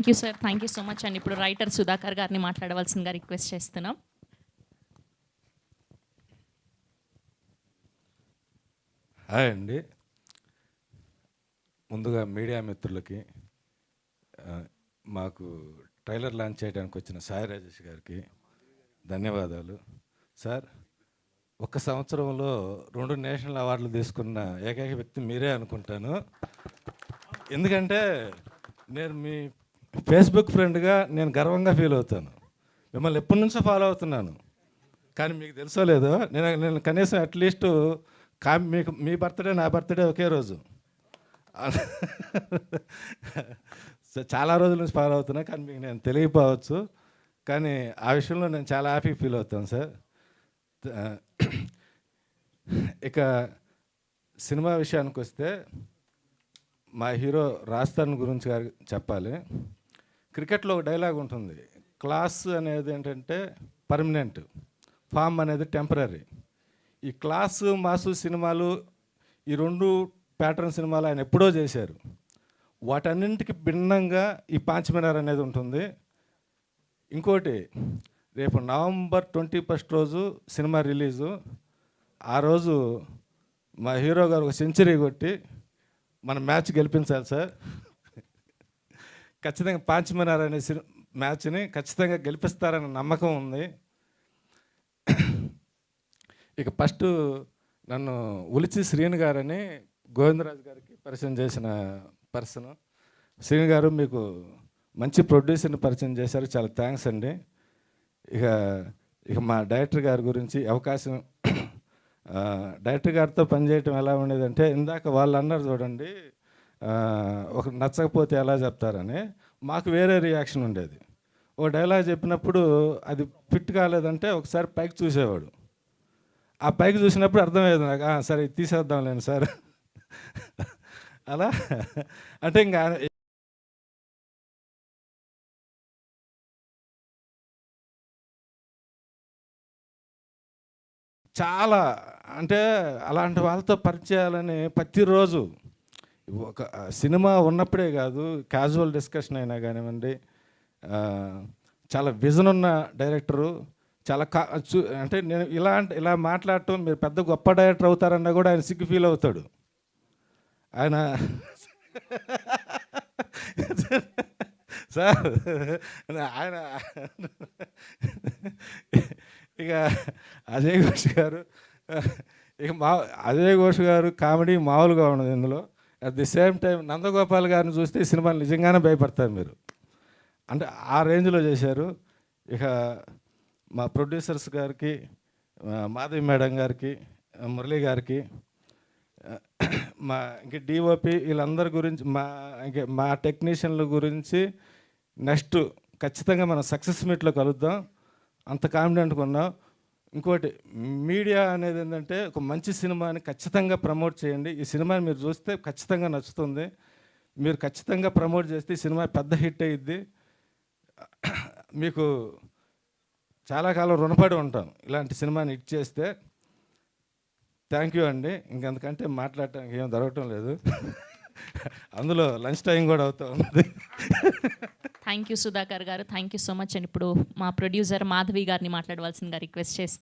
Thank you sir. Thank you so much అండి. ఇప్పుడు writer Sudhakar గారిని మాట్లాడవలసిందిగా రిక్వెస్ట్ చేస్తున్నాం. హాయ్ అండి. ముందుగా మీడియా మిత్రులకి, మాకు ట్రైలర్ లాంచ్ చేయడానికి వచ్చిన సాయి రాజేష్ గారికి ధన్యవాదాలు. సార్, ఒక్క సంవత్సరంలో 2 నేషనల్ అవార్డులు తీసుకున్న ఏకైక వ్యక్తి మీరే అనుకుంటాను. ఎందుకంటే నేను మీ ఫేస్బుక్ ఫ్రెండ్గా నేను గర్వంగా ఫీల్ అవుతాను. మిమ్మల్ని ఎప్పటి నుంచో ఫాలో అవుతున్నాను, కానీ మీకు తెలుసో లేదో నేను కనీసం అట్లీస్ట్ మీకు మీ బర్త్డే నా బర్త్డే ఒకే రోజు. చాలా రోజుల నుంచి ఫాలో అవుతున్నా, కానీ మీకు నేను తెలియపోవచ్చు. కానీ ఆ విషయంలో నేను చాలా హ్యాపీ ఫీల్ అవుతాను సార్. ఇక సినిమా విషయానికి వస్తే, మా హీరో రాజ్ గురించి చెప్పాలి. క్రికెట్లో ఒక డైలాగ్ ఉంటుంది, క్లాస్ అనేది ఏంటంటే పర్మనెంట్, ఫామ్ అనేది టెంపరీ. ఈ క్లాసు మాసు సినిమాలు, ఈ 2 ప్యాటర్న్ సినిమాలు ఆయన ఎప్పుడో చేశారు. వాటన్నింటికి భిన్నంగా ఈ పాంచమినార్ అనేది ఉంటుంది. ఇంకోటి, రేపు November 21 రోజు సినిమా రిలీజు. ఆ రోజు మా హీరో గారు ఒక సెంచరీ కొట్టి మన మ్యాచ్ గెలిపించాలి సార్. ఖచ్చితంగా పాంచమినార్ అనే మ్యాచ్ని ఖచ్చితంగా గెలిపిస్తారనే నమ్మకం ఉంది. ఇక ఫస్ట్ నన్ను ఉలిచి శ్రీను గారని గోవిందరాజు గారికి పరిచయం చేసిన పర్సన్. శ్రీను గారు మీకు మంచి ప్రొడ్యూసర్ని పరిచయం చేశారు, చాలా థ్యాంక్స్ అండి. ఇక మా డైరెక్టర్ గారి గురించి అవకాశం, డైరెక్టర్ గారితో పనిచేయటం ఎలా ఉండేదంటే, ఇందాక వాళ్ళు అన్నారు చూడండి, ఒక నచ్చకపోతే ఎలా చెప్తారని, మాకు వేరే రియాక్షన్ ఉండేది. ఓ డైలాగ్ చెప్పినప్పుడు అది ఫిట్ కాలేదంటే ఒకసారి పైకి చూసేవాడు. ఆ పైకి చూసినప్పుడు అర్థమయ్యేది నాకు, సరే తీసేద్దాంలేండి సార్. అలా అంటే ఇంకా చాలా, అంటే అలాంటి వాళ్ళతో పరిచయాలని ప్రతిరోజు ఒక సినిమా ఉన్నప్పుడే కాదు, క్యాజువల్ డిస్కషన్ అయినా కానివ్వండి, చాలా విజన్ ఉన్న డైరెక్టరు. చాలా అంటే నేను ఇలా మాట్లాడటం, మీరు పెద్ద గొప్ప డైరెక్టర్ అవుతారన్నా కూడా ఆయన సిగ్గు ఫీల్ అవుతాడు. ఆయన సార్ ఆయన ఇక అజయ్ ఘోష్ గారు, అజయ్ ఘోష్ గారు కామెడీ మామూలుగా ఉన్నది ఇందులో. At the same time Nandagopal గారిని చూస్తే ఈ సినిమాలు నిజంగానే భయపడతారు మీరు, అంటే ఆ రేంజ్లో చేశారు. ఇక మా ప్రొడ్యూసర్స్ గారికి, మాధవి మేడం గారికి, మురళీ గారికి, ఇంక డిఓపి వీళ్ళందరి గురించి, మా టెక్నీషియన్ల గురించి నెక్స్ట్ ఖచ్చితంగా మనం సక్సెస్ మీట్లో కలుద్దాం, అంత కాన్ఫిడెంట్గా ఉన్నాం. ఇంకోటి, మీడియా అనేది ఏంటంటే ఒక మంచి సినిమాని ఖచ్చితంగా ప్రమోట్ చేయండి. ఈ సినిమాని మీరు చూస్తే ఖచ్చితంగా నచ్చుతుంది. మీరు ఖచ్చితంగా ప్రమోట్ చేస్తే ఈ సినిమా పెద్ద హిట్ అయ్యిద్ది. మీకు చాలా కాలం రుణపడి ఉంటాం ఇలాంటి సినిమాని హిట్ చేస్తే. థ్యాంక్ యూ అండి. ఇంకంతకంటే మాట్లాడటానికి ఏం దొరకటం లేదు. అందులో లంచ్ టైం కూడా అవుతూ ఉంది. థ్యాంక్ యూ సుధాకర్ గారు. థ్యాంక్ యూ సో మచ్ అండి. ఇప్పుడు మా ప్రొడ్యూసర్ మాధవి గారిని మాట్లాడవలసిందిగా రిక్వెస్ట్ చేస్తాను.